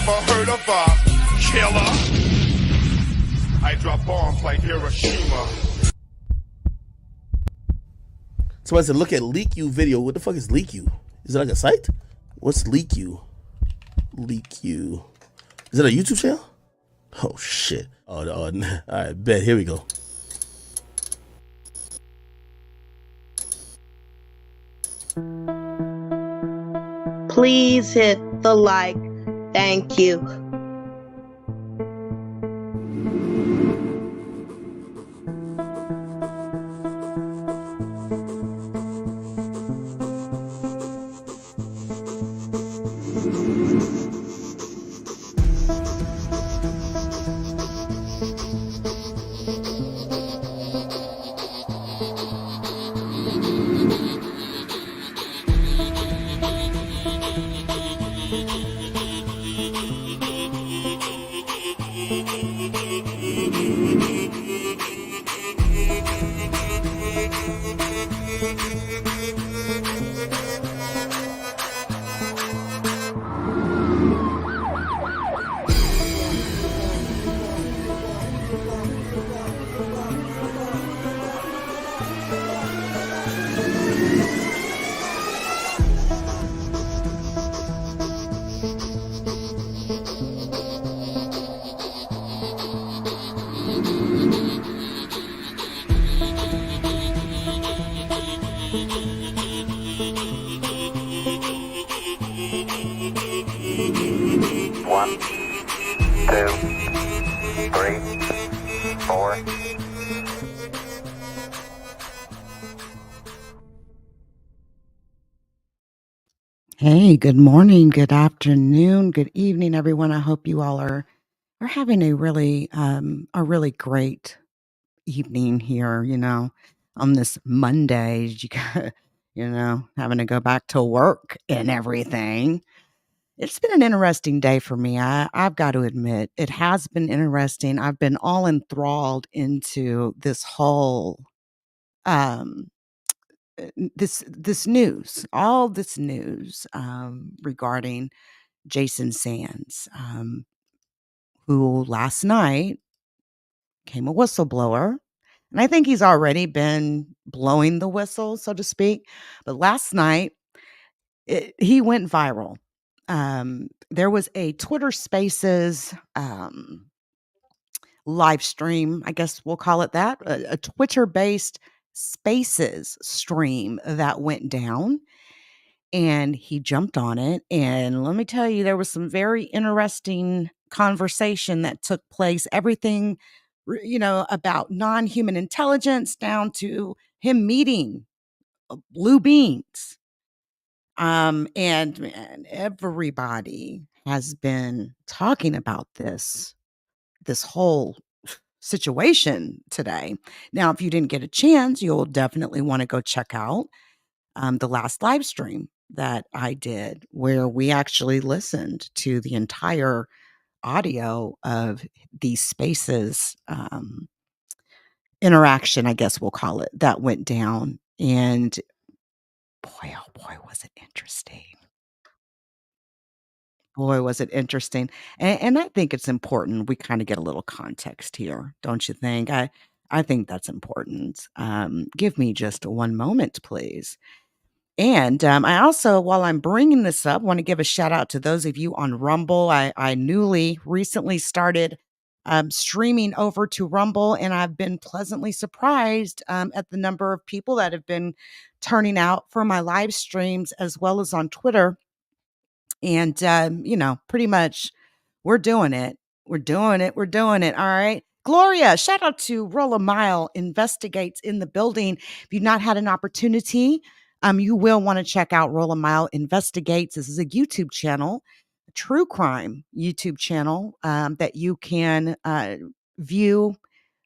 Ever heard of a killer? I drop bombs like Hiroshima. So I said, look at LeakYou video. What the fuck is LeakYou? Is it like a site? What's LeakYou? LeakYou. Is it a YouTube channel? Oh shit. Oh, all right, bet. Here we go. Please hit the like. Thank you. One, two, three, four. Hey, good morning, good afternoon, good evening, everyone. I hope you all are having a really great evening here, on this Monday. You got, having to go back to work and everything. It's been an interesting day for me. I've got to admit, it has been interesting. I've been all enthralled into this whole um this news, all this news regarding Jason Sands, who last night came a whistleblower. And I think he's already been blowing the whistle, so to speak. But last night, he went viral. There was a Twitter Spaces live stream, I guess we'll call it that, a Twitter based Spaces stream that went down. And he jumped on it. And let me tell you, there was some very interesting conversation that took place. Everything, about non-human intelligence down to him meeting blue beings. And man, everybody has been talking about this whole situation today. Now, if you didn't get a chance, you'll definitely want to go check out the last live stream that I did, where we actually listened to the entire audio of these spaces interaction, I guess we'll call it, that went down. And boy, oh boy, was it interesting. Boy, was it interesting. And I think it's important we kind of get a little context here, don't you think? I think that's important. Give me just one moment, please. And I also, while I'm bringing this up, want to give a shout out to those of you on Rumble. I recently started streaming over to Rumble, and I've been pleasantly surprised at the number of people that have been turning out for my live streams as well as on Twitter. And, pretty much we're doing it. We're doing it. We're doing it. All right. Gloria, shout out to Roll a Mile Investigates in the building. If you've not had an opportunity, you will want to check out Roll a Mile Investigates. This is a YouTube channel, a true crime YouTube channel that you can view.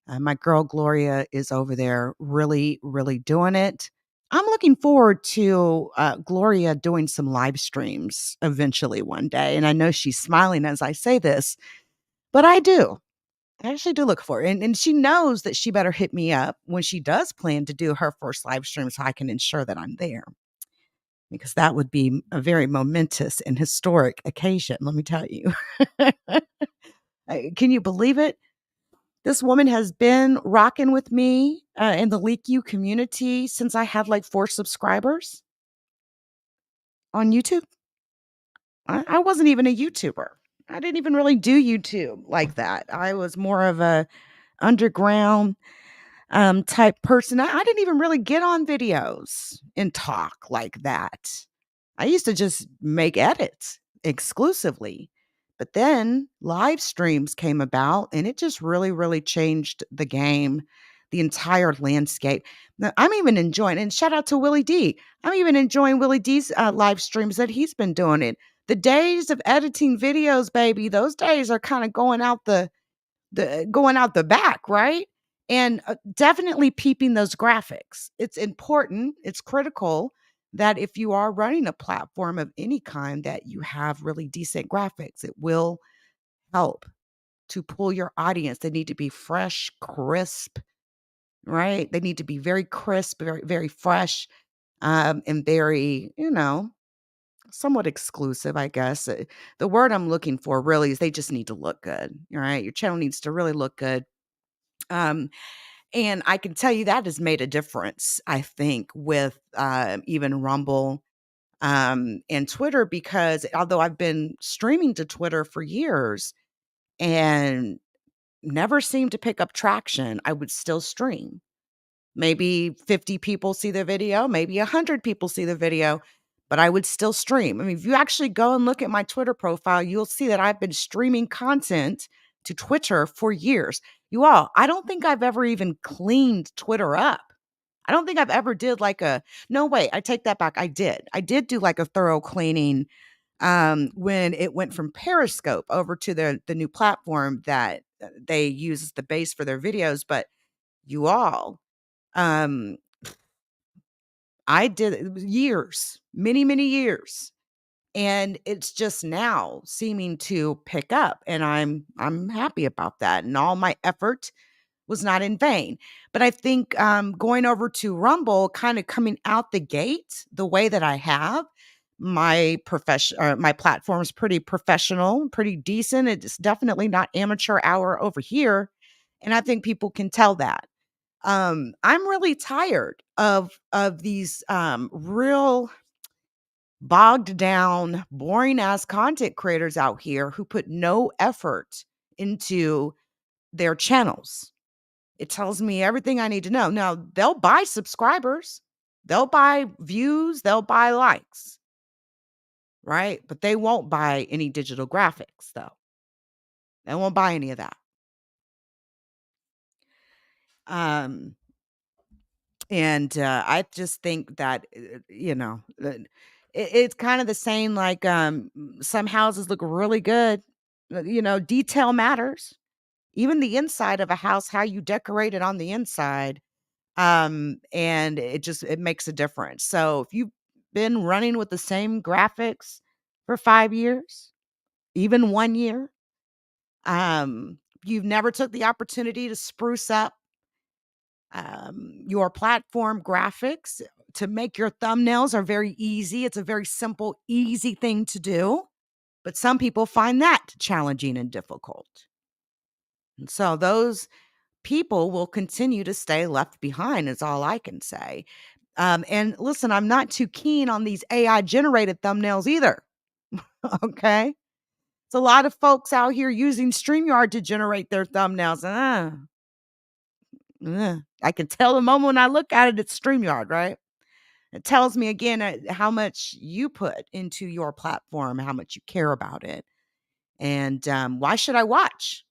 My girl Gloria is over there really, really doing it. I'm looking forward to Gloria doing some live streams eventually one day. And I know she's smiling as I say this, but I do. I actually do look for it. And she knows that she better hit me up when she does plan to do her first live stream so I can ensure that I'm there. because that would be a very momentous and historic occasion, let me tell you. Can you believe it? This woman has been rocking with me in the LeakYou community since I had like 4 subscribers on YouTube. I wasn't even a YouTuber. I didn't even really do YouTube like that. I was more of a underground type person. I didn't even really get on videos and talk like that. I used to just make edits exclusively. But then live streams came about and it just really, really changed the game, the entire landscape. Now, I'm even enjoying, and shout out to Willie D. I'm even enjoying Willie D's live streams that he's been doing it. The days of editing videos, baby, those days are kind of going out the back, right? And definitely peeping those graphics. It's important, it's critical that if you are running a platform of any kind that you have really decent graphics. It will help to pull your audience. They need to be fresh, crisp, right? They need to be very crisp, very, very fresh, and very, somewhat exclusive, I guess. The word I'm looking for really is they just need to look good. All right. Your channel needs to really look good. Um, and I can tell you that has made a difference, I think, with even Rumble and Twitter, because although I've been streaming to Twitter for years and never seemed to pick up traction, I would still stream. Maybe 50 people see the video, maybe 100 people see the video, but I would still stream. I mean, if you actually go and look at my Twitter profile, you'll see that I've been streaming content to Twitter for years. You all, I don't think I've ever even cleaned Twitter up. I don't think I've ever did like a no, wait, I take that back. I did. I did do like a thorough cleaning when it went from Periscope over to the new platform that they use as the base for their videos. But you all, um, I did it was years, many, many years. And it's just now seeming to pick up. And I'm happy about that. And all my effort was not in vain. But I think going over to Rumble, kind of coming out the gate the way that I have, my platform is pretty professional, pretty decent. It's definitely not amateur hour over here, and I think people can tell that. I'm really tired of these real bogged down, boring ass content creators out here who put no effort into their channels. It tells me everything I need to know. Now, they'll buy subscribers, they'll buy views, they'll buy likes, right? But they won't buy any digital graphics, though. They won't buy any of that. Um, and I just think that, it's kind of the same like some houses look really good. Detail matters. Even the inside of a house, how you decorate it on the inside, and it makes a difference. So if you've been running with the same graphics for 5 years, even 1 year, you've never took the opportunity to spruce up your platform graphics to make your thumbnails are very easy. It's a very simple, easy thing to do, but some people find that challenging and difficult. And so those people will continue to stay left behind is all I can say. And listen, I'm not too keen on these AI generated thumbnails either. Okay. It's a lot of folks out here using StreamYard to generate their thumbnails. I can tell the moment when I look at it, it's StreamYard, right? It tells me again how much you put into your platform, how much you care about it. And why should I watch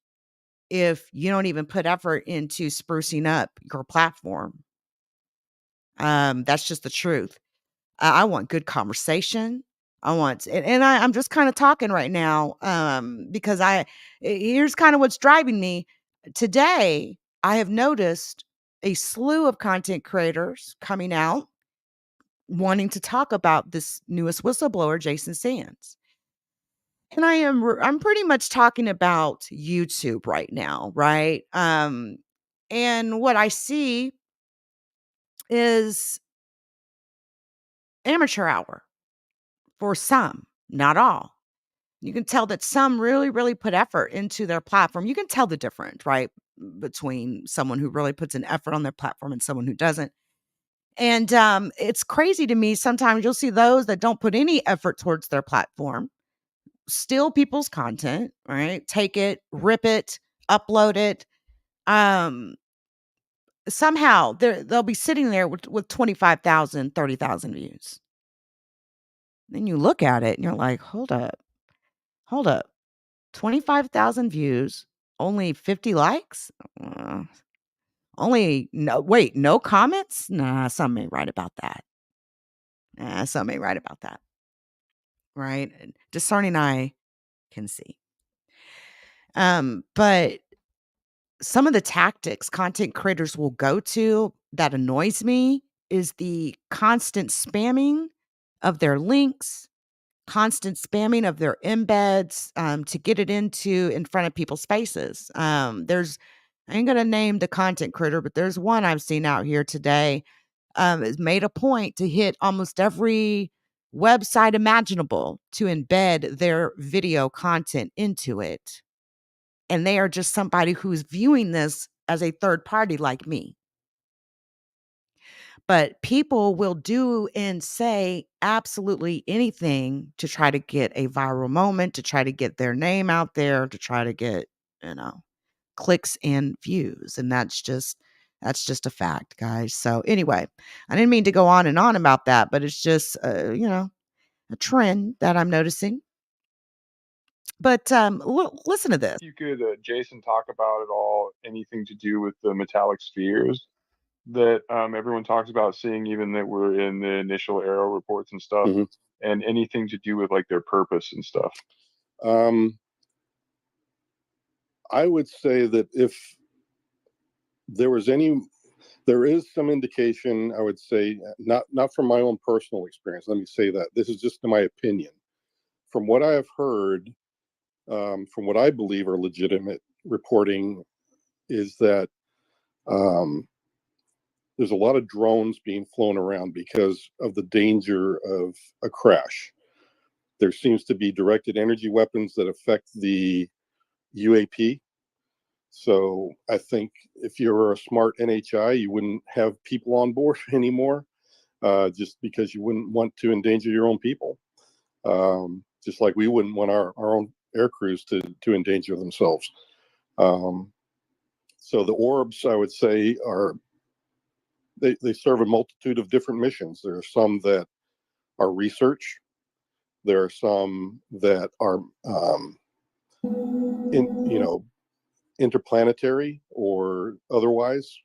if you don't even put effort into sprucing up your platform? That's just the truth. I want good conversation. I'm just kind of talking right now because here's kind of what's driving me. Today, I have noticed a slew of content creators coming out wanting to talk about this newest whistleblower, Jason Sands. And I'm pretty much talking about YouTube right now, right? And what I see is amateur hour. for some, not all. You can tell that some really, really put effort into their platform. You can tell the difference, right? Between someone who really puts an effort on their platform and someone who doesn't. And it's crazy to me. Sometimes you'll see those that don't put any effort towards their platform, steal people's content, right? Take it, rip it, upload it. Um, Somehow they'll be sitting there with 25,000, 30,000 views. Then you look at it and you're like, hold up. 25,000 views, only 50 likes? No comments? Nah, something ain't right about that. Something ain't right about that. Right? And discerning eye can see. But some of the tactics content creators will go to that annoys me is the constant spamming of their links, constant spamming of their embeds to get it in front of people's faces. I ain't gonna name the content creator, but there's one I've seen out here today. Has made a point to hit almost every website imaginable to embed their video content into it. And they are just somebody who's viewing this as a third party like me. But people will do and say absolutely anything to try to get a viral moment, to try to get their name out there, to try to get, clicks and views. And that's just a fact, guys. So anyway, I didn't mean to go on and on about that, but it's just a trend that I'm noticing. But listen to this. You could, Jason, talk about at all anything to do with the metallic spheres that everyone talks about seeing, even that were in the initial Arrow reports and stuff, and anything to do with like their purpose and stuff. I would say that if there is some indication, I would say, not from my own personal experience. Let me say that this is just my opinion. From what I have heard, from what I believe are legitimate reporting, is that there's a lot of drones being flown around because of the danger of a crash. There seems to be directed energy weapons that affect the UAP. So I think if you're a smart NHI, you wouldn't have people on board anymore, just because you wouldn't want to endanger your own people. Just like we wouldn't want our own air crews to endanger themselves. So the orbs, I would say, they serve a multitude of different missions. There are some that are research. There are some that are interplanetary or otherwise,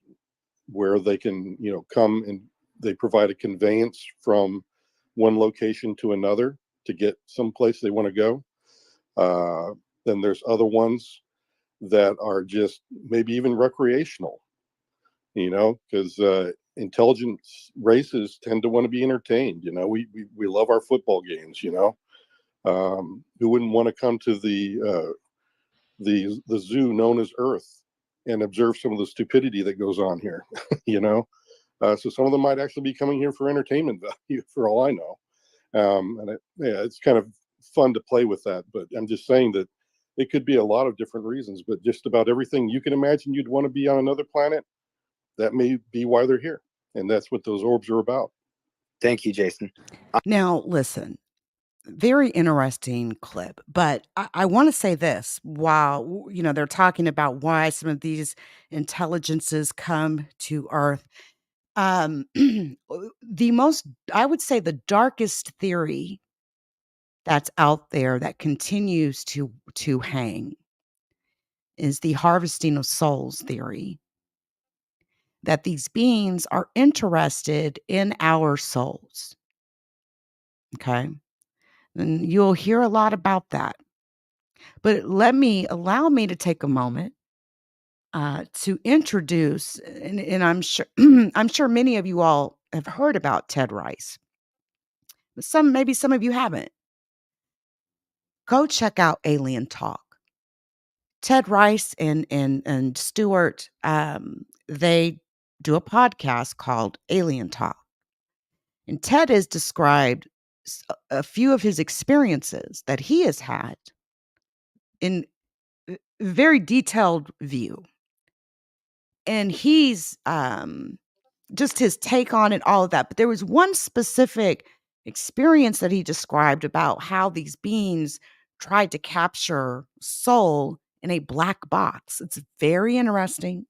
where they can come and they provide a conveyance from one location to another to get someplace they want to go. Then there's other ones that are just maybe even recreational, because intelligence races tend to want to be entertained. We love our football games. Who wouldn't want to come to the zoo known as Earth and observe some of the stupidity that goes on here? So some of them might actually be coming here for entertainment value, for all I know. It's kind of fun to play with that, but I'm just saying that it could be a lot of different reasons. But just about everything you can imagine you'd want to be on another planet, that may be why they're here, and that's what those orbs are about. Thank you, Jason. Now, listen, very interesting clip, but I want to say this. While, they're talking about why some of these intelligences come to Earth, I would say the darkest theory that's out there that continues to hang is the harvesting of souls theory. That these beings are interested in our souls. Okay? And you'll hear a lot about that. But allow me to take a moment to introduce, and I'm sure I'm sure many of you all have heard about Ted Rice. But maybe some of you haven't. Go check out Alien Talk. Ted Rice and Stuart, they do a podcast called Alien Talk. And Ted is described a few of his experiences that he has had in very detailed view. And he's just his take on it, all of that. But there was one specific experience that he described about how these beings tried to capture soul in a black box. It's very interesting.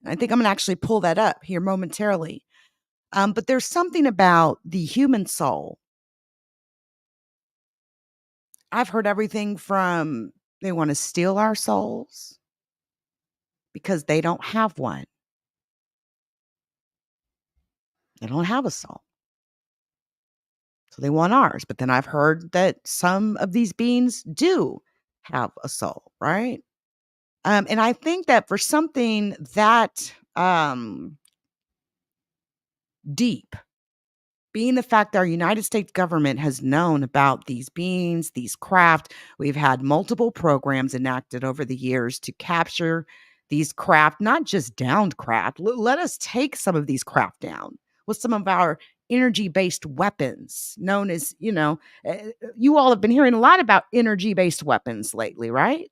I think I'm going to actually pull that up here momentarily. But there's something about the human soul. I've heard everything from they want to steal our souls because they don't have one. They don't have a soul. So they want ours. But then I've heard that some of these beings do have a soul, right? And I think that for something that deep, being the fact that our United States government has known about these beings, these craft, we've had multiple programs enacted over the years to capture these craft, not just downed craft. Let us take some of these craft down with some of our energy-based weapons known as, you all have been hearing a lot about energy-based weapons lately, right?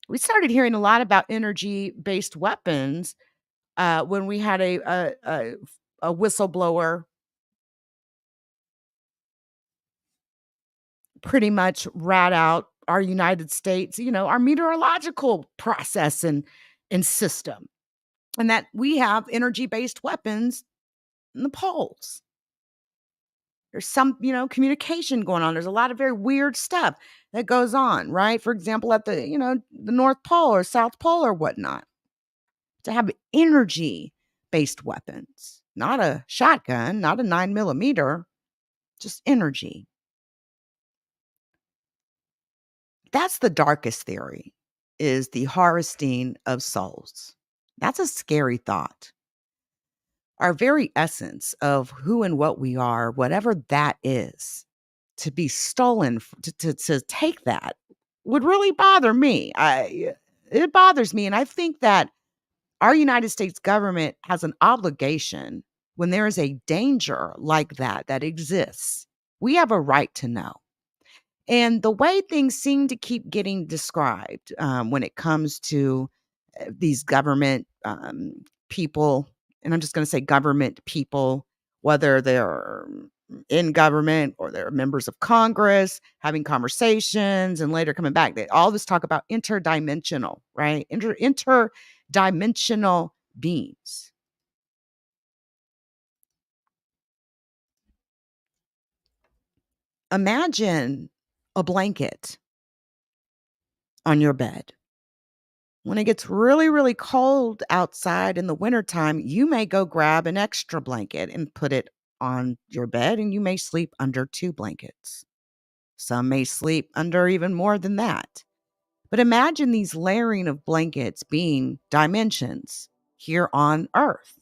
We started hearing a lot about energy-based weapons when we had a whistleblower pretty much rat out our United States, our meteorological process and system, and that we have energy-based weapons in the poles. There's some, communication going on. There's a lot of very weird stuff that goes on, right? For example, at the, the North Pole or South Pole or whatnot. To have energy-based weapons, not a shotgun, not a 9mm, just energy. That's the darkest theory, is the harvesting of souls. That's a scary thought. Our very essence of who and what we are, whatever that is, to be stolen, to take that would really bother me. It bothers me. And I think that our United States government has an obligation when there is a danger like that exists. We have a right to know. And the way things seem to keep getting described when it comes to these government people, and I'm just going to say government people, whether they're in government or they're members of Congress, having conversations and later coming back, they all this talk about interdimensional, right? Interdimensional beings. Imagine a blanket on your bed. When it gets really, really cold outside in the wintertime, you may go grab an extra blanket and put it on your bed, and you may sleep under 2 blankets. Some may sleep under even more than that. But imagine these layering of blankets being dimensions here on Earth.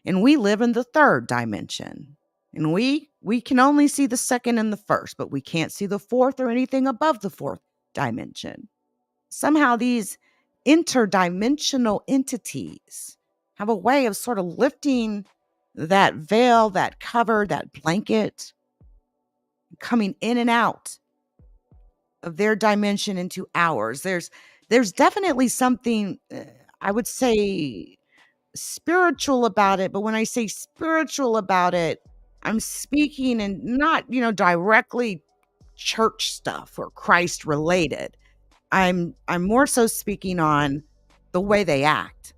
And we live in the 3rd dimension. And we can only see the 2nd and the 1st, but we can't see the 4th or anything above the 4th dimension. Somehow these interdimensional entities have a way of sort of lifting that veil, that cover, that blanket, coming in and out of their dimension into ours. There's definitely something, I would say, spiritual about it. But when I say spiritual about it, I'm speaking and not, directly church stuff or Christ related. I'm more so speaking on the way they act.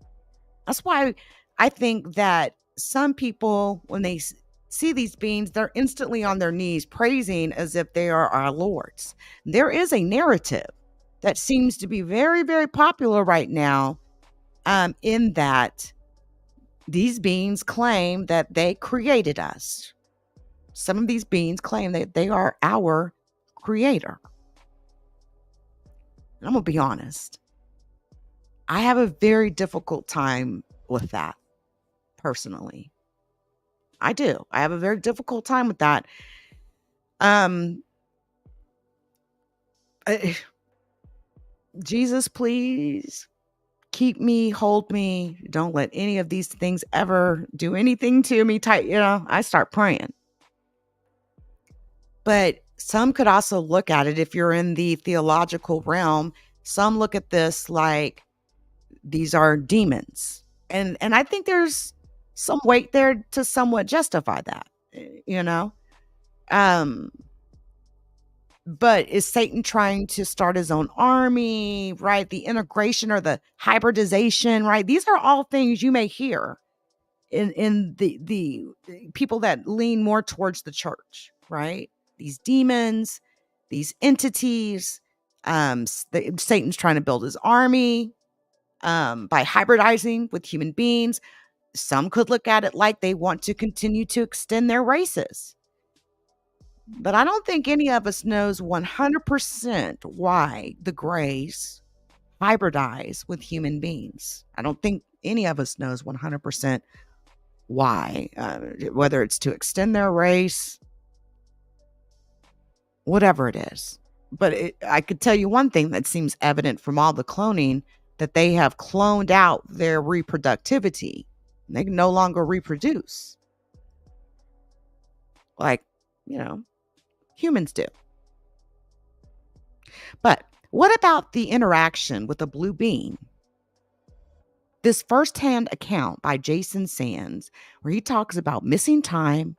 That's why I think that some people, when they see these beings, they're instantly on their knees praising as if they are our lords. There is a narrative that seems to be very, very popular right now, in that these beings claim that they created us. Some of these beings claim that they are our creator. And I'm going to be honest. I have a very difficult time with that, personally. I do. I have a very difficult time with that. Jesus, please keep me, hold me, don't let any of these things ever do anything to me type, I start praying. But some could also look at it, if you're in the theological realm, some look at this like these are demons. And I think there's some weight there to somewhat justify that, you know? But is Satan trying to start his own army, right? The integration or the hybridization, right? These are all things you may hear in the people that lean more towards the church, right? These demons, these entities, Satan's trying to build his army by hybridizing with human beings. Some could look at it like they want to continue to extend their races. But I don't think any of us knows 100% why the Greys hybridize with human beings. I don't think any of us knows 100% why, whether it's to extend their race, whatever it is. But I could tell you one thing that seems evident from all the cloning, that they have cloned out their reproductivity. They can no longer reproduce like, humans do. But what about the interaction with a blue being? This firsthand account by Jason Sands, where he talks about missing time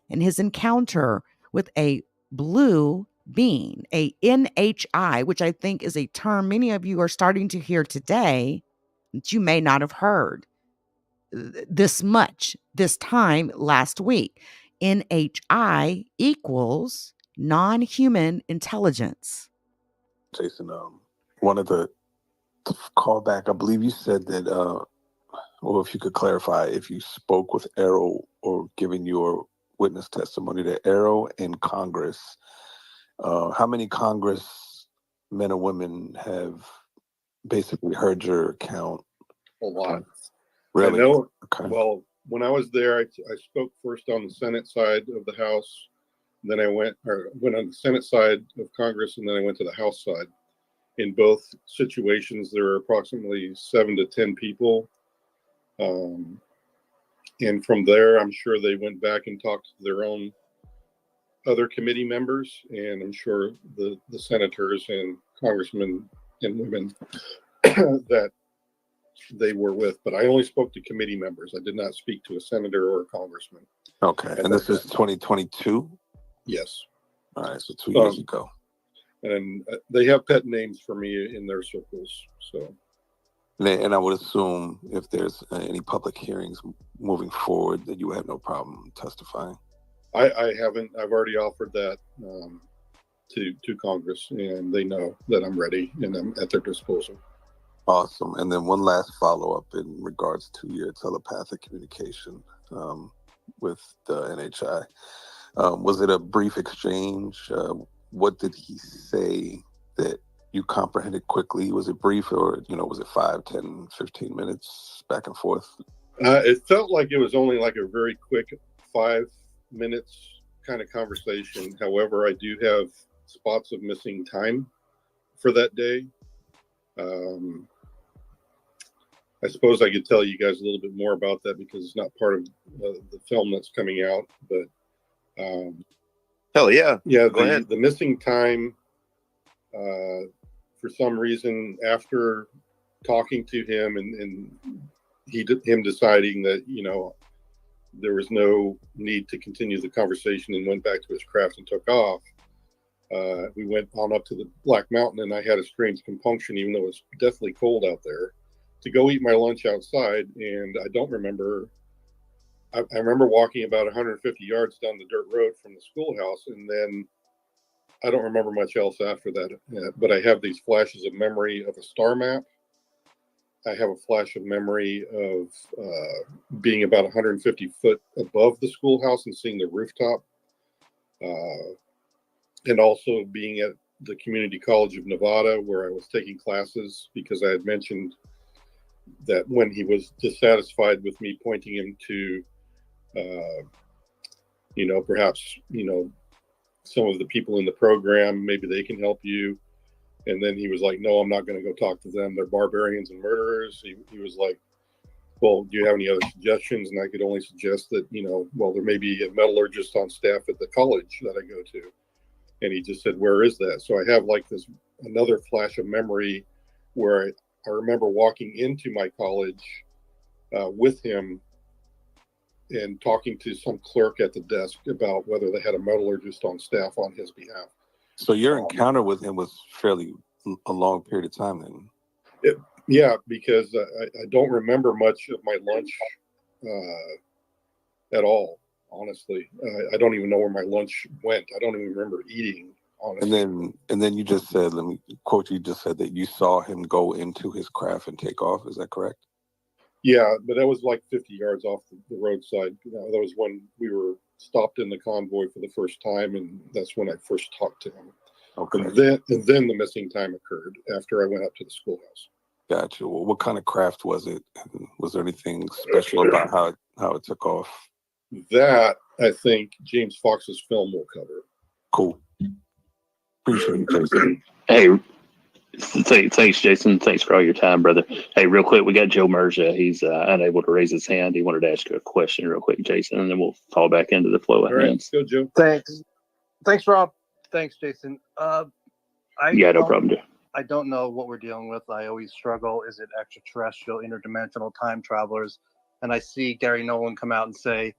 and his encounter with a blue being, a NHI, which I think is a term many of you are starting to hear today that you may not have heard this time last week. NHI equals non-human intelligence. Jason, wanted to call back. I believe you said that, or if you could clarify, if you spoke with Arrow or given your witness testimony to Arrow in Congress, how many Congress men or women have basically heard your account? A lot. Really? I know. Okay. Well, when I was there, I spoke first on the Senate side of the House. Then I went on the Senate side of Congress, and then I went to the House side. In both situations, there were approximately 7 to 10 people. And from there, I'm sure they went back and talked to their own other committee members, and I'm sure the senators and congressmen and women that they were with. But I only spoke to committee members. I did not speak to a senator or a congressman. Okay. And this is 2022? Yes. All right. So 2 years ago. And they have pet names for me in their circles. So. And I would assume if there's any public hearings moving forward, that you would have no problem testifying. I haven't. I've already offered that to Congress, and they know that I'm ready and I'm at their disposal. Awesome. And then one last follow-up in regards to your telepathic communication with the NHI. Was it a brief exchange? What did he say that you comprehended quickly? Was it brief, or, was it 5, 10, 15 minutes back and forth? It felt like it was only like a very quick 5 minutes kind of conversation. However, I do have spots of missing time for that day. I suppose I could tell you guys a little bit more about that because it's not part of the film that's coming out. But hell yeah, yeah, go ahead. The missing time. For some reason, after talking to him and him deciding that there was no need to continue the conversation and went back to his craft and took off. We went on up to the Black Mountain, and I had a strange compunction, even though it was deathly cold out there, to go eat my lunch outside. And I don't remember. I remember walking about 150 yards down the dirt road from the schoolhouse, and then I don't remember much else after that. But I have these flashes of memory of a star map. I have a flash of memory of being about 150 foot above the schoolhouse and seeing the rooftop. And also being at the Community College of Nevada, where I was taking classes, because I had mentioned that when he was dissatisfied with me pointing him to, perhaps, some of the people in the program, maybe they can help you. And then he was like, no, I'm not going to go talk to them. They're barbarians and murderers. He was like, well, do you have any other suggestions? And I could only suggest that, well, there may be a metallurgist on staff at the college that I go to. And he just said, where is that? So I have like this another flash of memory where I remember walking into my college with him and talking to some clerk at the desk about whether they had a metallurgist on staff on his behalf. So your encounter with him was fairly a long period of time then? Yeah, because I don't remember much of my lunch at all, honestly. I don't even know where my lunch went. I don't even remember eating, honestly. And then you just said, let me quote you, just said that you saw him go into his craft and take off. Is that correct? Yeah, but that was like 50 yards off the roadside. That was when we were stopped in the convoy for the first time, and that's when I first talked to him. Okay. And then the missing time occurred after I went up to the schoolhouse. Gotcha. Well, what kind of craft was it? Was there anything special about how it took off? That, I think, James Fox's film will cover. Cool. Appreciate it, Jason. Hey, thanks, Jason. Thanks for all your time, brother. Hey, real quick, we got Joe Merja. He's unable to raise his hand. He wanted to ask you a question real quick, Jason, and then we'll fall back into the flow of hands. Go, Joe. Thanks, Rob. Thanks, Jason. No problem, Joe. I don't know what we're dealing with. I always struggle. Is it extraterrestrial, interdimensional time travelers? And I see Gary Nolan come out and say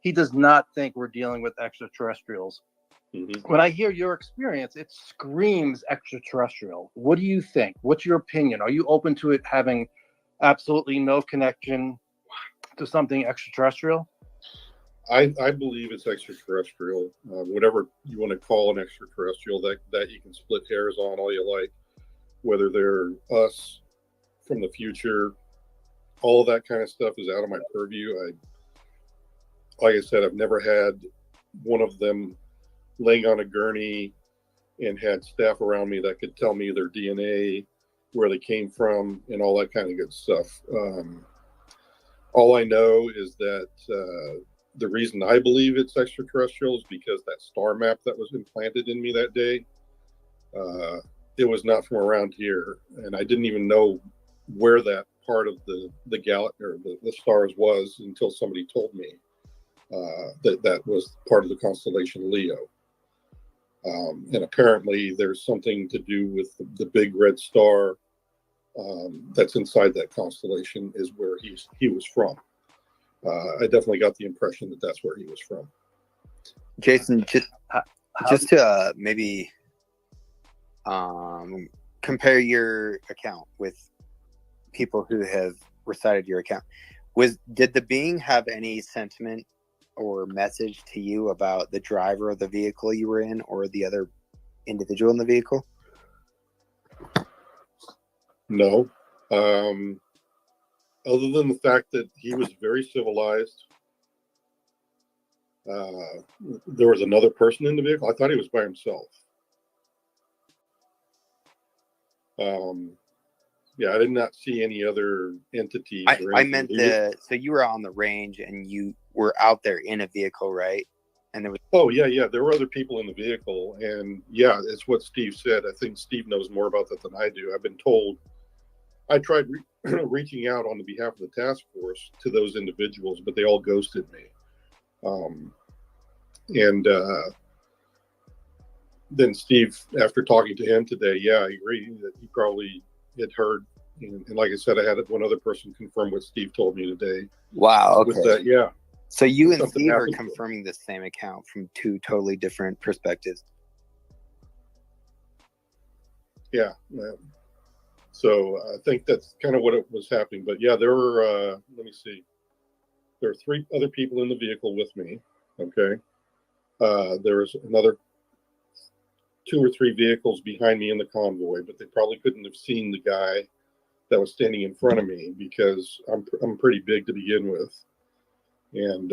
he does not think we're dealing with extraterrestrials. Mm-hmm. When I hear your experience, it screams extraterrestrial. What do you think? What's your opinion? Are you open to it having absolutely no connection to something extraterrestrial? I believe it's extraterrestrial. Whatever you want to call an extraterrestrial, that you can split hairs on all you like. Whether they're us from the future, all of that kind of stuff is out of my purview. Like I said, I've never had one of them laying on a gurney and had staff around me that could tell me their DNA, where they came from, and all that kind of good stuff. All I know is that the reason I believe it's extraterrestrial is because that star map that was implanted in me that day, it was not from around here, and I didn't even know where that part of the galaxy or the stars was until somebody told me that was part of the constellation Leo. And apparently there's something to do with the big red star that's inside that constellation is where he was from. I definitely got the impression that that's where he was from. Jason, just to maybe compare your account with people who have recited your account. Did the being have any sentiment or message to you about the driver of the vehicle you were in or the other individual in the vehicle? No. Other than the fact that he was very civilized. There was another person in the vehicle. I thought he was by himself. Yeah, I did not see any other entities. I meant so you were on the range and you were out there in a vehicle, right? And there was. Oh yeah. There were other people in the vehicle, and yeah, it's what Steve said. I think Steve knows more about that than I do. I've been told. I tried reaching out on the behalf of the task force to those individuals, but they all ghosted me. Then Steve, after talking to him today, yeah, I agree that he probably had heard. And like I said, I had one other person confirm what Steve told me today. Wow. Okay. With that, yeah. So you and Steve are confirming the same account from two totally different perspectives. Yeah. So I think that's kind of what it was happening. But yeah, there were, let me see. There were 3 other people in the vehicle with me. Okay. There was another 2 or 3 vehicles behind me in the convoy, but they probably couldn't have seen the guy that was standing in front of me because I'm pretty big to begin with. And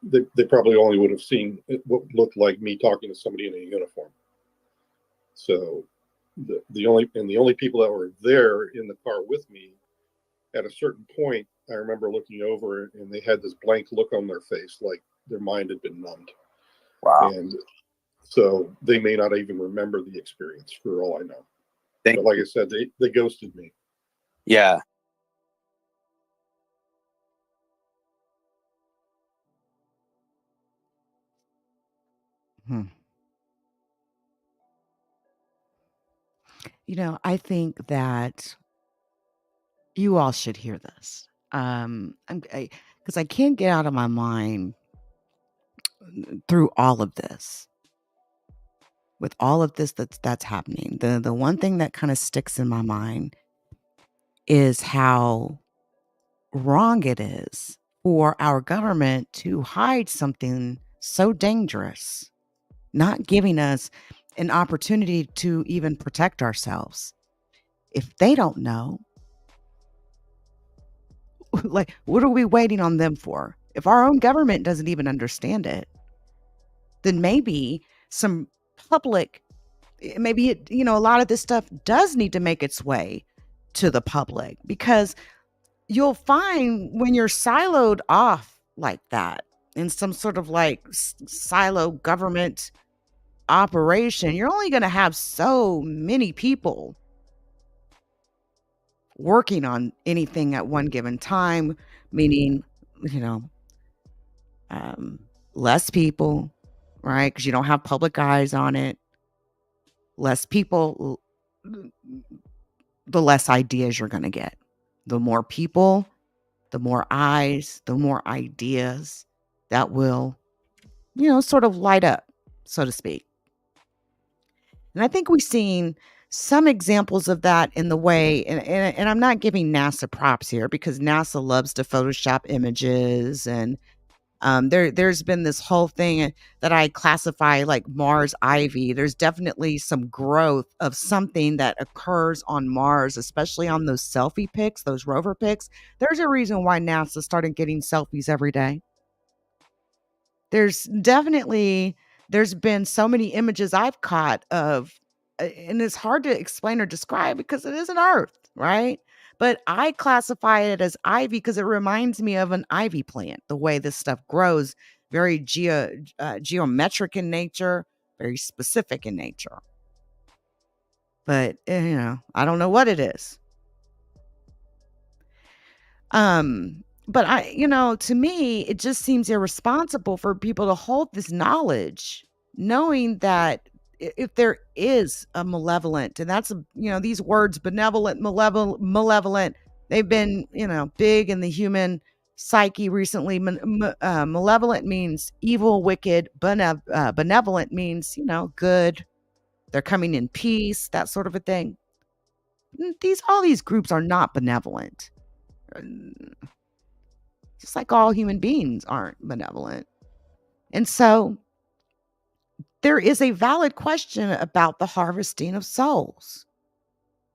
they probably only would have seen what looked like me talking to somebody in a uniform. So the only people that were there in the car with me, at a certain point, I remember looking over and they had this blank look on their face, like their mind had been numbed. Wow. And So they may not even remember the experience, for all I know. But like I said, they ghosted me. Yeah. I think that you all should hear this. Because I can't get out of my mind through all of this. With all of this that's happening, the one thing that kind of sticks in my mind is how wrong it is for our government to hide something so dangerous, not giving us an opportunity to even protect ourselves. If they don't know, like, what are we waiting on them for? If our own government doesn't even understand it, then maybe some public, a lot of this stuff does need to make its way to the public, because you'll find when you're siloed off like that in some sort of like silo government operation, you're only going to have so many people working on anything at one given time, meaning, you know, less people, right? Because you don't have public eyes on it. Less people, the less ideas you're going to get. The more people, the more eyes, the more ideas that will, sort of light up, so to speak. And I think we've seen some examples of that in the way, and I'm not giving NASA props here, because NASA loves to Photoshop images, and there's been this whole thing that I classify like Mars Ivy. There's definitely some growth of something that occurs on Mars, especially on those selfie pics, those rover pics. There's a reason why NASA started getting selfies every day. There's been so many images I've caught of, and it's hard to explain or describe because it isn't Earth, right? But I classify it as ivy because it reminds me of an ivy plant, the way this stuff grows, very geometric in nature, very specific in nature. But, I don't know what it is. But to me, it just seems irresponsible for people to hold this knowledge, knowing that if there is a malevolent, and that's, these words, benevolent, malevolent, they've been, big in the human psyche recently. Malevolent means evil, wicked. Benevolent means, good. They're coming in peace, that sort of a thing. All these groups are not benevolent. Just like all human beings aren't benevolent. And so there is a valid question about the harvesting of souls.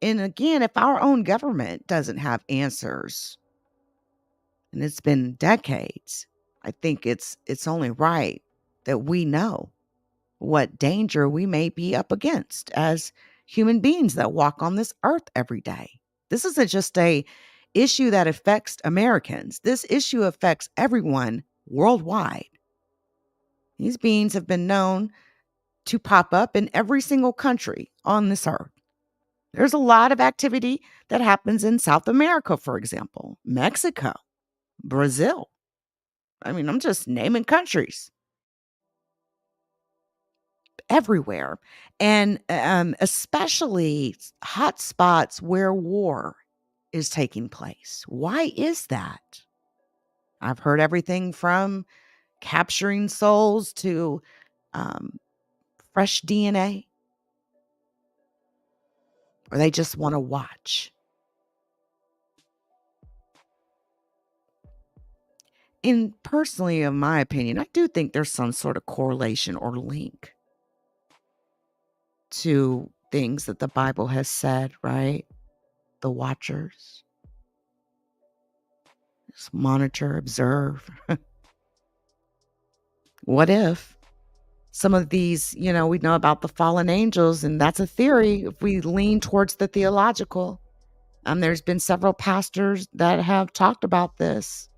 And again, if our own government doesn't have answers, and it's been decades, I think it's only right that we know what danger we may be up against as human beings that walk on this earth every day. This isn't just a issue that affects Americans. This issue affects everyone worldwide. These beings have been known to pop up in every single country on this earth. There's a lot of activity that happens in South America, for example, Mexico, Brazil. I'm just naming countries. Everywhere. And especially hot spots where war is taking place. Why is that? I've heard everything from capturing souls to fresh DNA, or they just want to watch. And personally, in my opinion, I do think there's some sort of correlation or link to things that the Bible has said, right? The watchers. Just monitor, observe. What if some of these, we know about the fallen angels, and that's a theory if we lean towards the theological. There's been several pastors that have talked about this.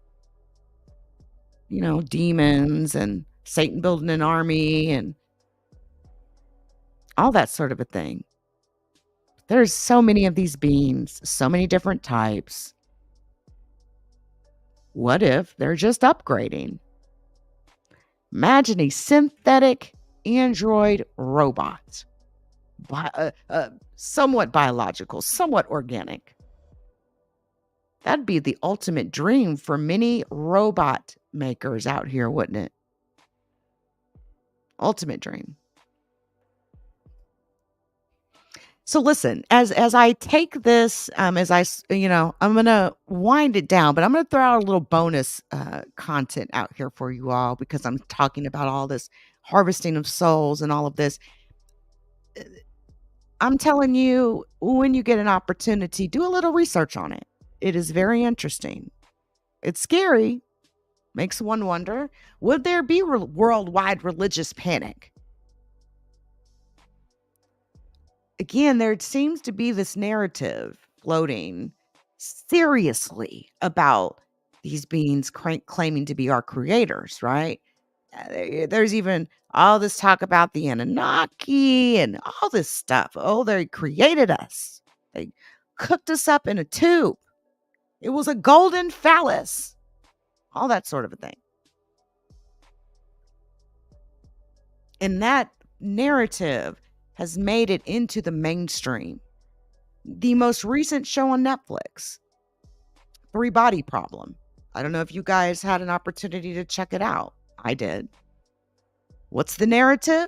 Demons and Satan building an army and all that sort of a thing. There's so many of these beings, so many different types. What if they're just upgrading? Imagine a synthetic android robot, somewhat biological, somewhat organic. That'd be the ultimate dream for many robot makers out here, wouldn't it? Ultimate dream. So listen, as I take this, I'm gonna wind it down, but I'm gonna throw out a little bonus content out here for you all because I'm talking about all this harvesting of souls and all of this. I'm telling you, when you get an opportunity, do a little research on it. It is very interesting. It's scary. Makes one wonder, would there be worldwide religious panic? Again, there seems to be this narrative floating seriously about these beings claiming to be our creators, right? There's even all this talk about the Anunnaki and all this stuff. Oh, they created us. They cooked us up in a tube. It was a golden phallus. All that sort of a thing. And that narrative has made it into the mainstream. The most recent show on Netflix, Three Body Problem. I don't know if you guys had an opportunity to check it out. I did. What's the narrative?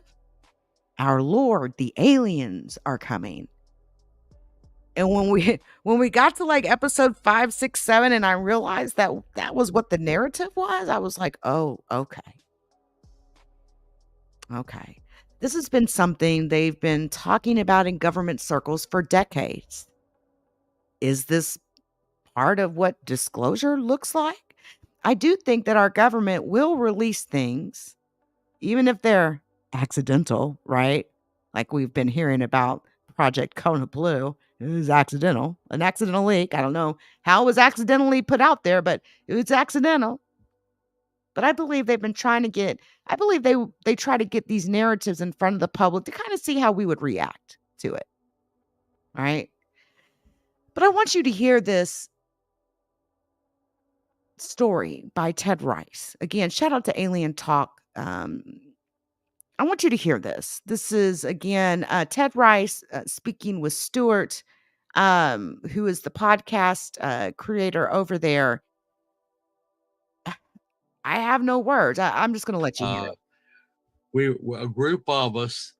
Our Lord, the aliens are coming. And when we got to like episode 5, 6, 7, and I realized that that was what the narrative was, I was like, oh, okay. Okay. This has been something they've been talking about in government circles for decades. Is this part of what disclosure looks like? I do think that our government will release things, even if they're accidental, right? Like we've been hearing about Project Kona Blue. It was accidental, an accidental leak. I don't know how it was accidentally put out there, but it was accidental. But I believe they've been trying to get, I believe they try to get these narratives in front of the public to kind of see how we would react to it. All right. But I want you to hear this story by Ted Rice. Again, shout out to Alien Talk. I want you to hear this. This is, again, Ted Rice speaking with Stuart, who is the podcast creator over there. I have no words. I'm just going to let you hear it. We were a group of us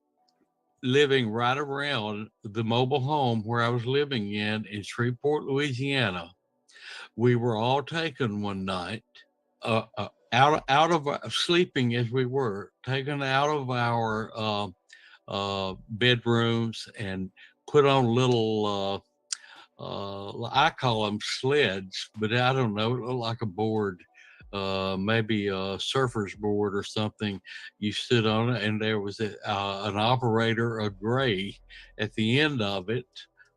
living right around the mobile home where I was living in Shreveport, Louisiana. We were all taken one night, out of sleeping as we were, taken out of our bedrooms and put on little, I call them sleds, but I don't know, it looked like a board. Maybe a surfer's board or something. You stood on it, and there was an operator, a gray, at the end of it,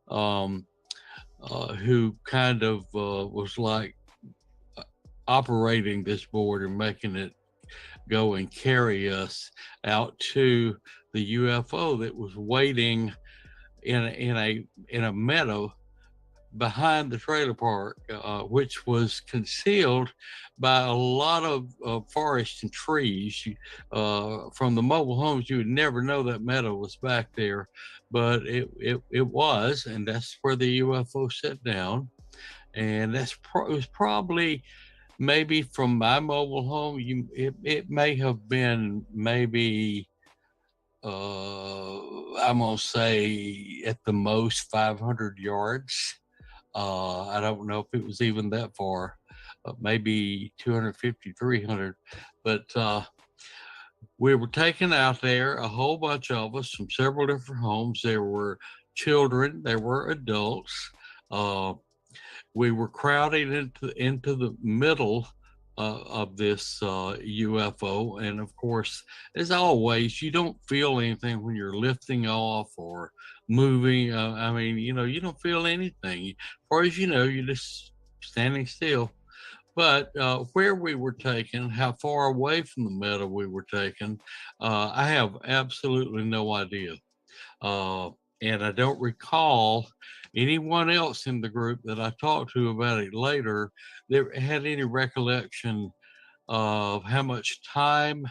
who kind of was like operating this board and making it go and carry us out to the UFO that was waiting in a meadow behind the trailer park, which was concealed by a lot of forest and trees. From the mobile homes, you would never know that meadow was back there, but it was, and that's where the UFO set down. And it was probably maybe from my mobile home. It may have been maybe I'm gonna say at the most 500 yards. I don't know if it was even that far, maybe 250, 300. But we were taken out there, a whole bunch of us from several different homes. There were children, there were adults. We were crowded into the middle of this UFO. And of course, as always, you don't feel anything when you're lifting off or moving. I mean, you don't feel anything. As far as you know, you're just standing still. But where we were taken, how far away from the meadow we were taken, I have absolutely no idea. And I don't recall anyone else in the group that I talked to about it later that had any recollection of how much time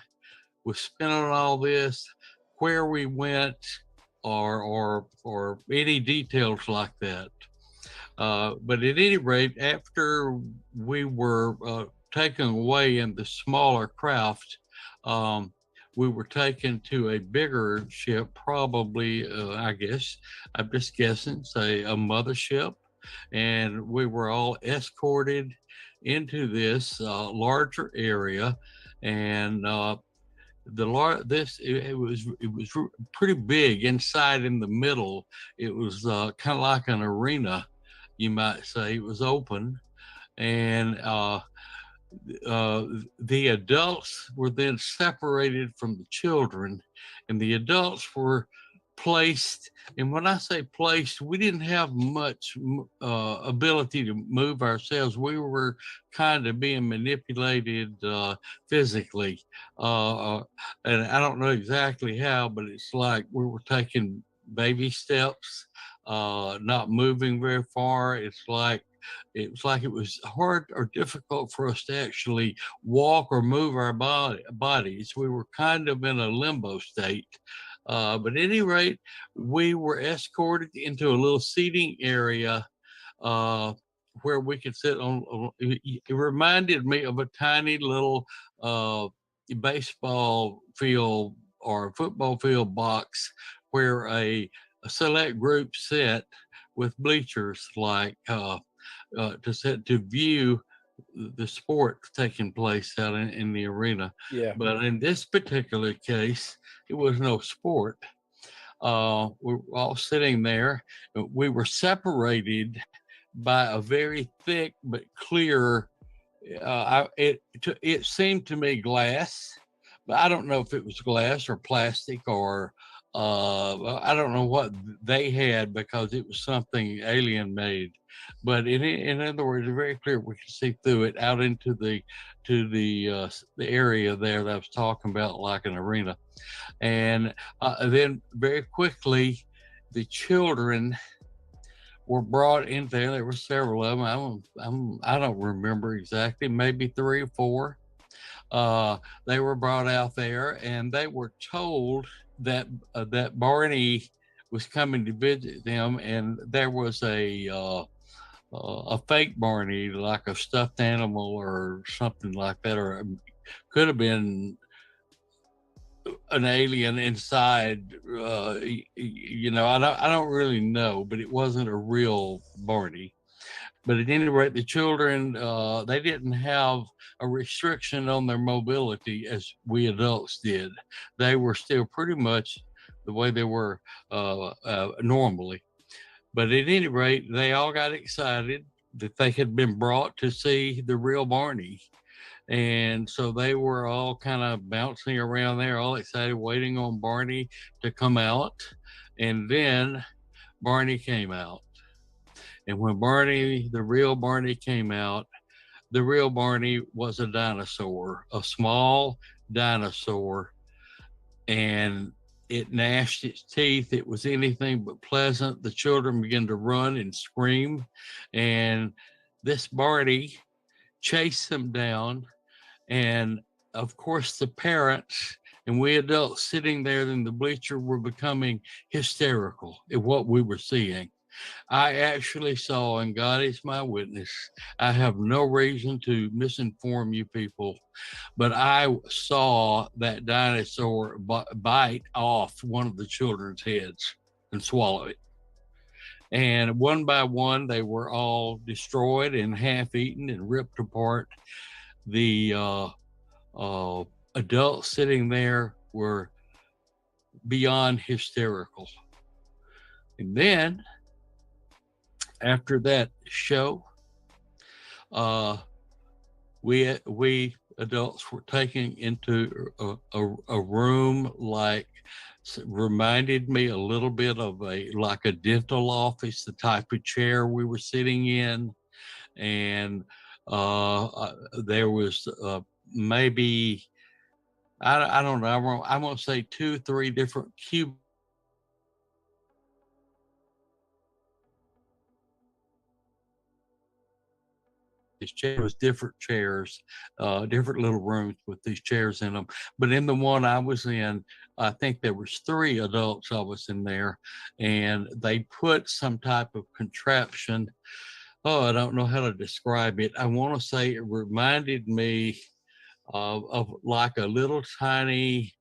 was spent on all this, where we went, or any details like that. But at any rate, after we were taken away in the smaller craft, we were taken to a bigger ship, probably, I guess, I'm just guessing, say a mothership. And we were all escorted into this larger area. And it was pretty big inside in the middle. It was kind of like an arena, you might say. It was open, and the adults were then separated from the children, and the adults were placed. And when I say placed, we didn't have much ability to move ourselves. We were kind of being manipulated physically. And I don't know exactly how, but it's like we were taking baby steps, not moving very far. It was like it was hard or difficult for us to actually walk or move our bodies. We were kind of in a limbo state. But at any rate, we were escorted into a little seating area where we could sit on. It reminded me of a tiny little baseball field or football field box where a select group sit with bleachers, like to view the sport taking place out in the arena. Yeah. But in this particular case, it was no sport. We were all sitting there. We were separated by a very thick but clear. It seemed to me glass, but I don't know if it was glass or plastic or I don't know what they had, because it was something alien made. But in other words, it's very clear we could see through it out into the area there that I was talking about, like an arena. And then very quickly, the children were brought in there. There were several of them. I don't remember exactly, maybe 3 or 4. They were brought out there, and they were told that that Barney was coming to visit them, and there was a fake Barney, like a stuffed animal or something like that, or could have been an alien inside. I don't really know, but it wasn't a real Barney. But at any rate, the children, they didn't have a restriction on their mobility as we adults did. They were still pretty much the way they were normally. But at any rate, they all got excited that they had been brought to see the real Barney. And so they were all kind of bouncing around there, all excited, waiting on Barney to come out. And then Barney came out. And when the real Barney came out, the real Barney was a dinosaur, a small dinosaur, and it gnashed its teeth. It was anything but pleasant. The children began to run and scream, and this Barney chased them down. And of course, the parents and we adults sitting there in the bleacher were becoming hysterical at what we were seeing. I actually saw, and God is my witness, I have no reason to misinform you people, but I saw that dinosaur bite off one of the children's heads and swallow it. And one by one, they were all destroyed and half eaten and ripped apart. The adults sitting there were beyond hysterical. And then after that show, we adults were taken into a room like reminded me a little bit of like a dental office, the type of chair we were sitting in, and there was maybe I don't know. I'm gonna say 2 or 3 different cubicles these chairs, different chairs, different little rooms with these chairs in them. But in the one I was in, I think there was 3 adults of us in there, and they put some type of contraption. Oh, I don't know how to describe it. I want to say it reminded me of like a little tiny,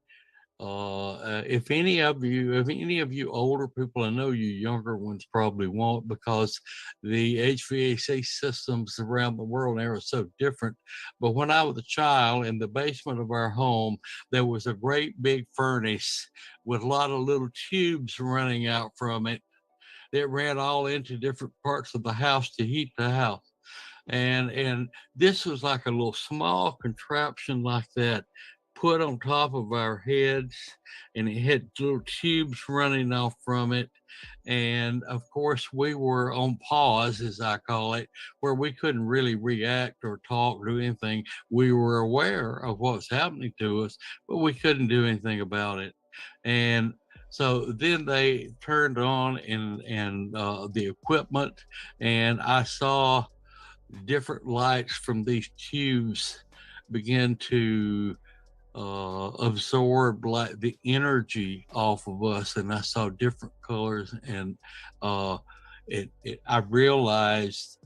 if any of you older people, I know you younger ones probably won't, because the HVAC systems around the world now are so different. But when I was a child, in the basement of our home, there was a great big furnace with a lot of little tubes running out from it that ran all into different parts of the house to heat the house. And this was like a little small contraption like that, put on top of our heads, and it had little tubes running off from it. And of course, we were on pause, as I call it, where we couldn't really react or talk or do anything. We were aware of what was happening to us, but we couldn't do anything about it. And so then they turned on and the equipment, and I saw different lights from these tubes begin to absorb like the energy off of us, and I saw different colors, and I realized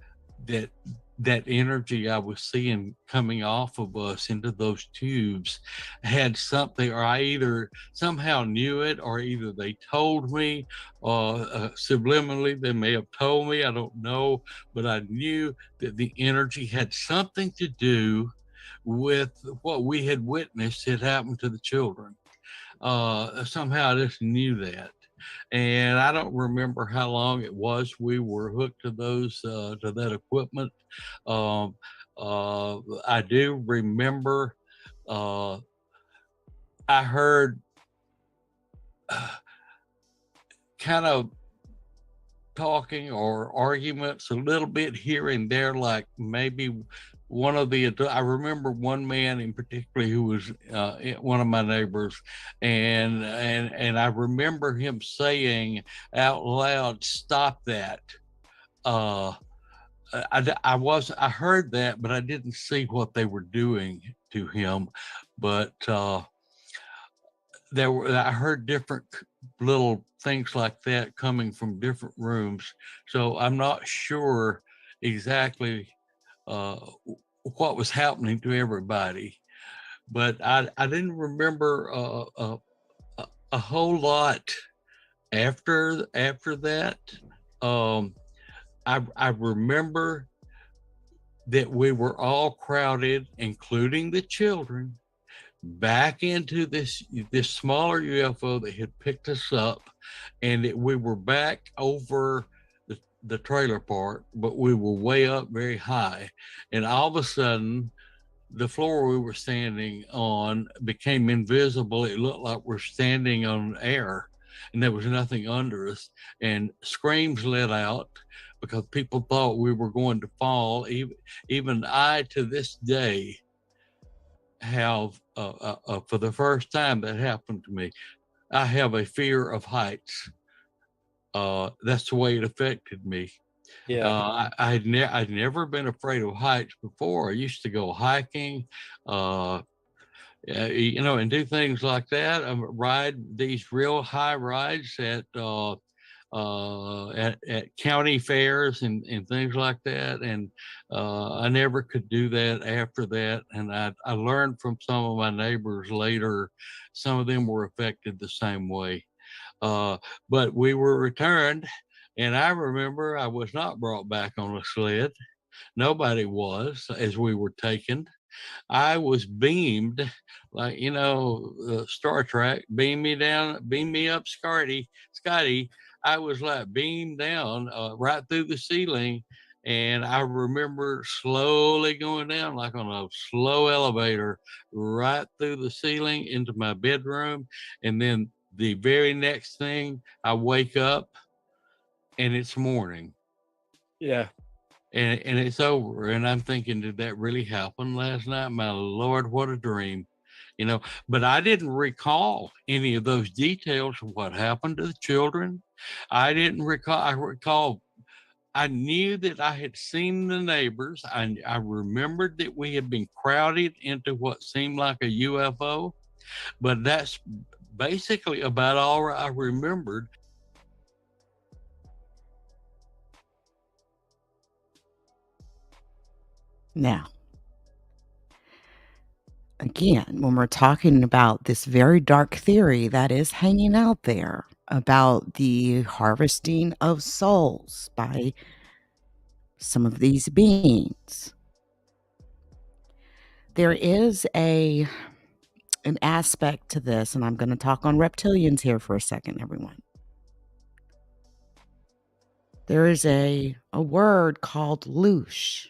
that that energy I was seeing coming off of us into those tubes had something, or I either somehow knew it, or either they told me, subliminally they may have told me, I don't know, but I knew that the energy had something to do with what we had witnessed had happened to the children. Somehow I just knew that. And I don't remember how long it was we were hooked to to that equipment. I do remember I heard kind of talking or arguments a little bit here and there, like maybe one of the, I remember one man in particular who was one of my neighbors, and I remember him saying out loud, "Stop that." I heard that, but I didn't see what they were doing to him. But I heard different little things like that coming from different rooms. So I'm not sure exactly what was happening to everybody, but I didn't remember a whole lot after that. I remember that we were all crowded, including the children, back into this smaller UFO that had picked us up, and that we were back over the trailer park, but we were way up very high. And all of a sudden, the floor we were standing on became invisible. It looked like we're standing on air, and there was nothing under us. And screams let out because people thought we were going to fall. Even I, to this day, have for the first time that happened to me, I have a fear of heights. That's the way it affected me. Yeah. I'd never been afraid of heights before. I used to go hiking, and do things like that. Ride these real high rides at county fairs and things like that. And I never could do that after that. And I learned from some of my neighbors later, some of them were affected the same way. But we were returned, and I remember I was not brought back on a sled. Nobody was, as we were taken. I was beamed, like, Star Trek, beam me down, beam me up, Scotty. I was like beamed down right through the ceiling. And I remember slowly going down like on a slow elevator right through the ceiling into my bedroom. And then the very next thing, I wake up and it's morning. Yeah. And it's over. And I'm thinking, did that really happen last night? My Lord, what a dream. But I didn't recall any of those details of what happened to the children. I recall I knew that I had seen the neighbors. I remembered that we had been crowded into what seemed like a UFO, but that's basically about all I remembered. Now, again, when we're talking about this very dark theory that is hanging out there about the harvesting of souls by some of these beings, there is an aspect to this, and I'm going to talk on reptilians here for a second, everyone. There is a word called loosh.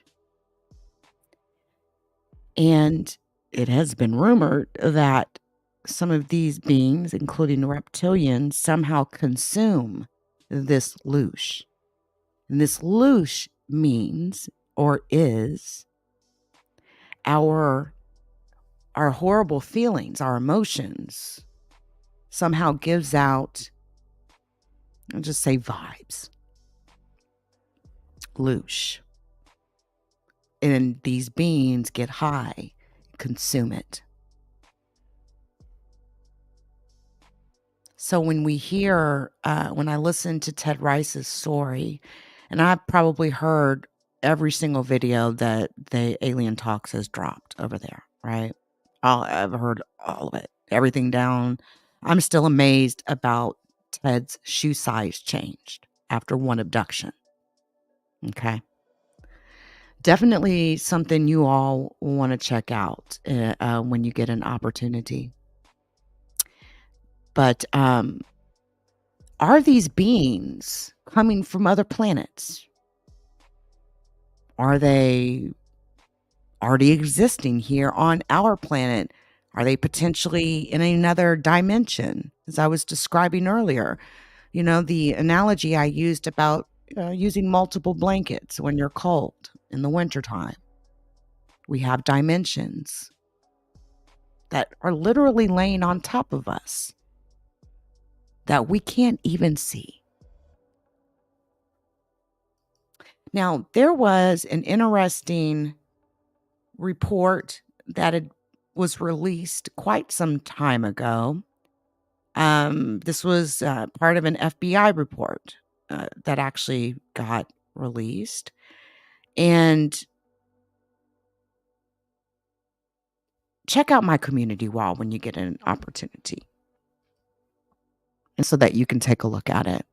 And it has been rumored that some of these beings, including the reptilians, somehow consume this loosh. And this loosh means, or is, our horrible feelings, our emotions, somehow gives out, I'll just say vibes. Loosh. And these beings get high, consume it. So when we hear, when I listen to Ted Rice's story, and I've probably heard every single video that the Alien Talks has dropped over there, right? I've heard all of it, everything down. I'm still amazed about Ted's shoe size changed after one abduction. Okay. Definitely something you all want to check out when you get an opportunity. But are these beings coming from other planets? Are they already existing here on our planet? Are they potentially in another dimension? As I was describing earlier, you know, the analogy I used about using multiple blankets when you're cold in the wintertime. We have dimensions that are literally laying on top of us that we can't even see. Now, there was an interesting report that was released quite some time ago. This was part of an FBI report that actually got released. And check out my community wall when you get an opportunity, and so that you can take a look at it.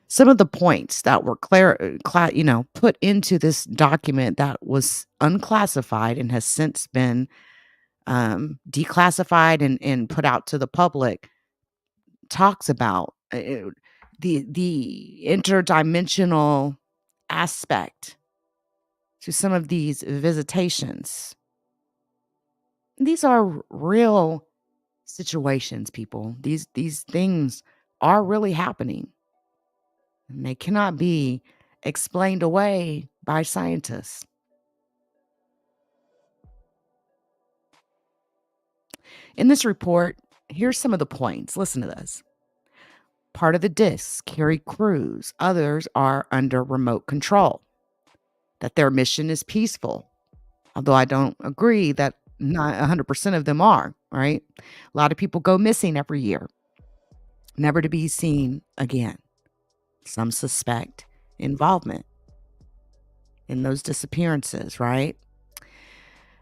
Some of the points that were put into this document that was unclassified and has since been declassified and put out to the public talks about the interdimensional aspect to some of these visitations. These are real situations, people. These things are really happening. And they cannot be explained away by scientists. In this report, here's some of the points. Listen to this. Part of the discs carry crews. Others are under remote control. That their mission is peaceful. Although I don't agree that not 100% of them are, right? A lot of people go missing every year, never to be seen again. Some suspect involvement in those disappearances, right?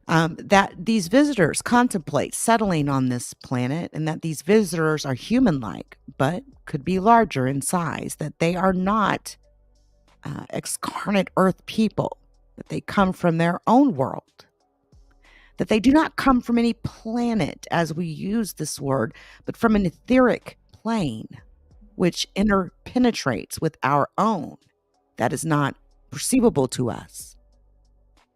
That these visitors contemplate settling on this planet, and that these visitors are human-like, but could be larger in size, that they are not excarnate Earth people, that they come from their own world, that they do not come from any planet, as we use this word, but from an etheric plane, which interpenetrates with our own, that is not perceivable to us.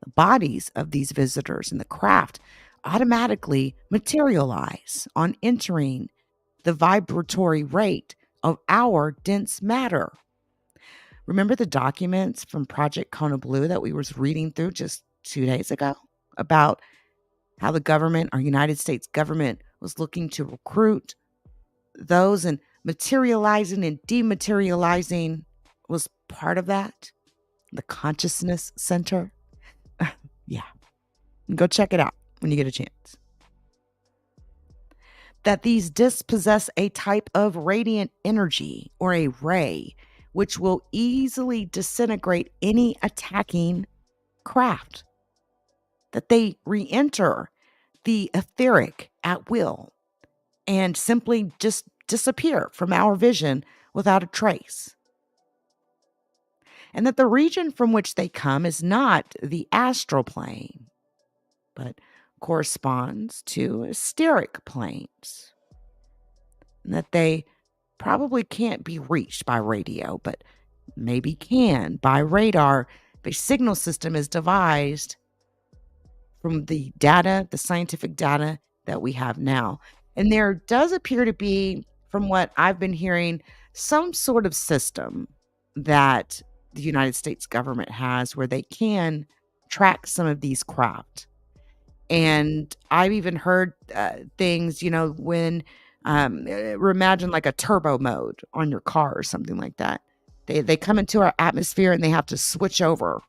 The bodies of these visitors in the craft automatically materialize on entering the vibratory rate of our dense matter. Remember the documents from Project Kona Blue that we was reading through just 2 days ago about how the government, our United States government, was looking to recruit those, and materializing and dematerializing was part of that? the Consciousness Center. Yeah, go check it out when you get a chance. That these discs possess a type of radiant energy or a ray which will easily disintegrate any attacking craft. That they re-enter the etheric at will and simply just disappear from our vision without a trace. And that the region from which they come is not the astral plane, but corresponds to etheric planes. And that they probably can't be reached by radio, but maybe can by radar. The signal system is devised from the data, the scientific data that we have now. And there does appear to be, from what I've been hearing, some sort of system that the United States government has where they can track some of these craft. And I've even heard things, when imagine like a turbo mode on your car or something like that. They come into our atmosphere and they have to switch over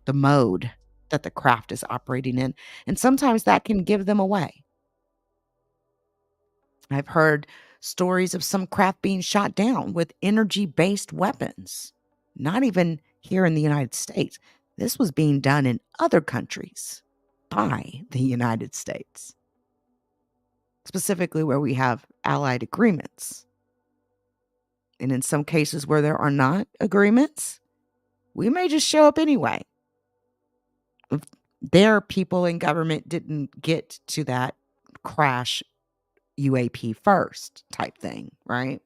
the mode that the craft is operating in. And sometimes that can give them away. I've heard stories of some craft being shot down with energy-based weapons. Not even here in the United States. This was being done in other countries by the United States. Specifically where we have allied agreements. And in some cases where there are not agreements, we may just show up anyway. If their people in government didn't get to that crash UAP first type thing, right?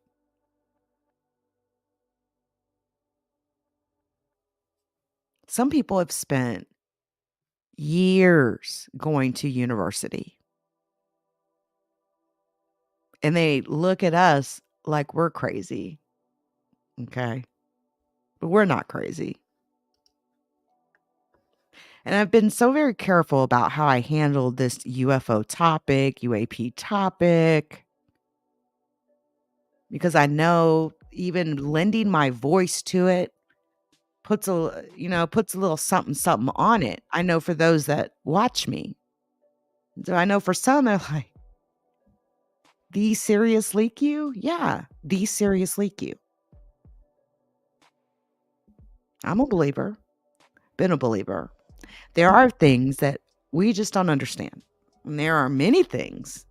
Some people have spent years going to university. And they look at us like we're crazy. Okay? But we're not crazy. And I've been so very careful about how I handled this UFO topic, UAP topic, because I know even lending my voice to it puts a little something on it. I know for those that watch me. So I know for some they're like, the serious LeakYou? Yeah, the serious LeakYou. I'm a believer. Been a believer. There are things that we just don't understand. And there are many things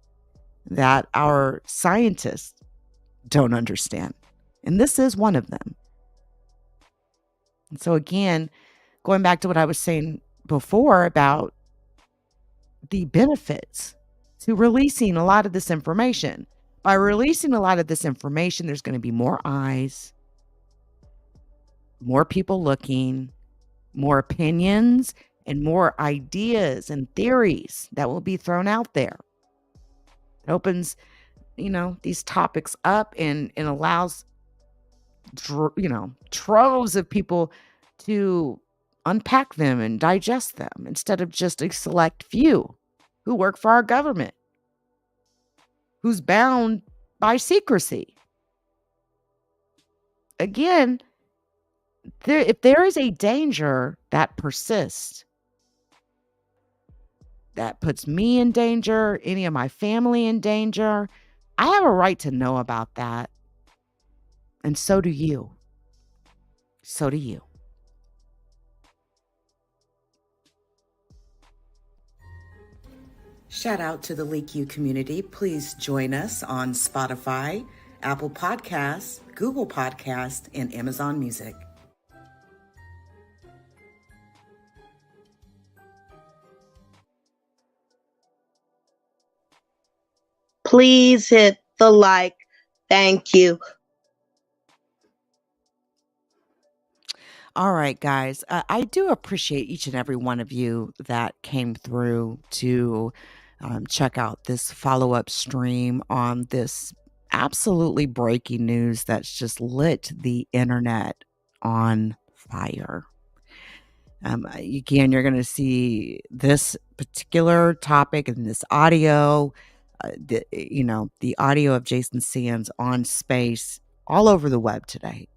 that our scientists don't understand. And this is one of them. And so again, going back to what I was saying before about the benefits to releasing a lot of this information. By releasing a lot of this information, there's going to be more eyes, more people looking, more opinions, and more ideas and theories that will be thrown out there. It opens, these topics up and allows, troves of people to unpack them and digest them instead of just a select few who work for our government, who's bound by secrecy. Again, if there is a danger that persists, that puts me in danger, any of my family in danger, I have a right to know about that. And so do you. So do you. Shout out to the LeakYou community. Please join us on Spotify, Apple Podcasts, Google Podcasts, and Amazon Music. Please hit the like. Thank you. All right, guys. I do appreciate each and every one of you that came through to check out this follow-up stream on this absolutely breaking news that's just lit the internet on fire. Again, you're going to see this particular topic and this audio, the audio of Jason Sands on space all over the web today.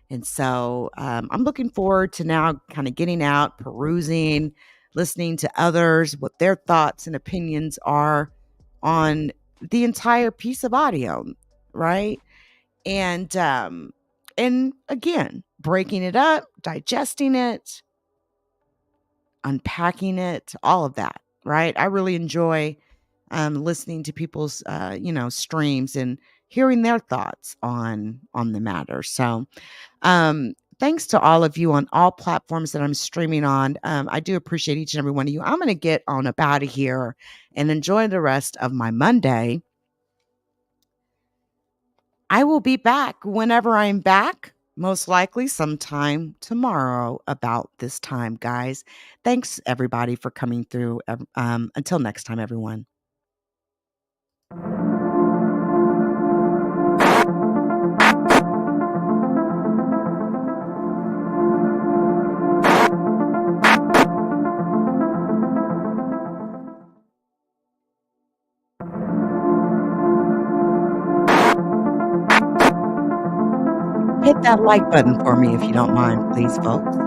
And so I'm looking forward to now kind of getting out, perusing, listening to others, what their thoughts and opinions are on the entire piece of audio, right? And again, breaking it up, digesting it, unpacking it, all of that, right? I really enjoy listening to people's streams and hearing their thoughts on the matter. So thanks to all of you on all platforms that I'm streaming on. I do appreciate each and every one of you. I'm going to get on up out of here and enjoy the rest of my Monday. I will be back whenever I'm back, most likely sometime tomorrow about this time, guys. Thanks, everybody, for coming through. Until next time, everyone. Hit that like button for me if you don't mind, please, folks.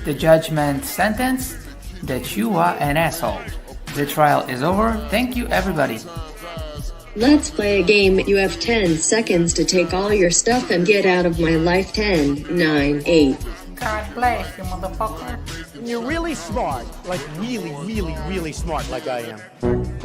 The judgment sentence that you are an asshole. The trial is over. Thank you, everybody. Let's play a game. You have 10 seconds to take all your stuff and get out of my life. 10, 9, 8. God bless you, motherfucker. You're really smart. Like really, really, really smart like I am.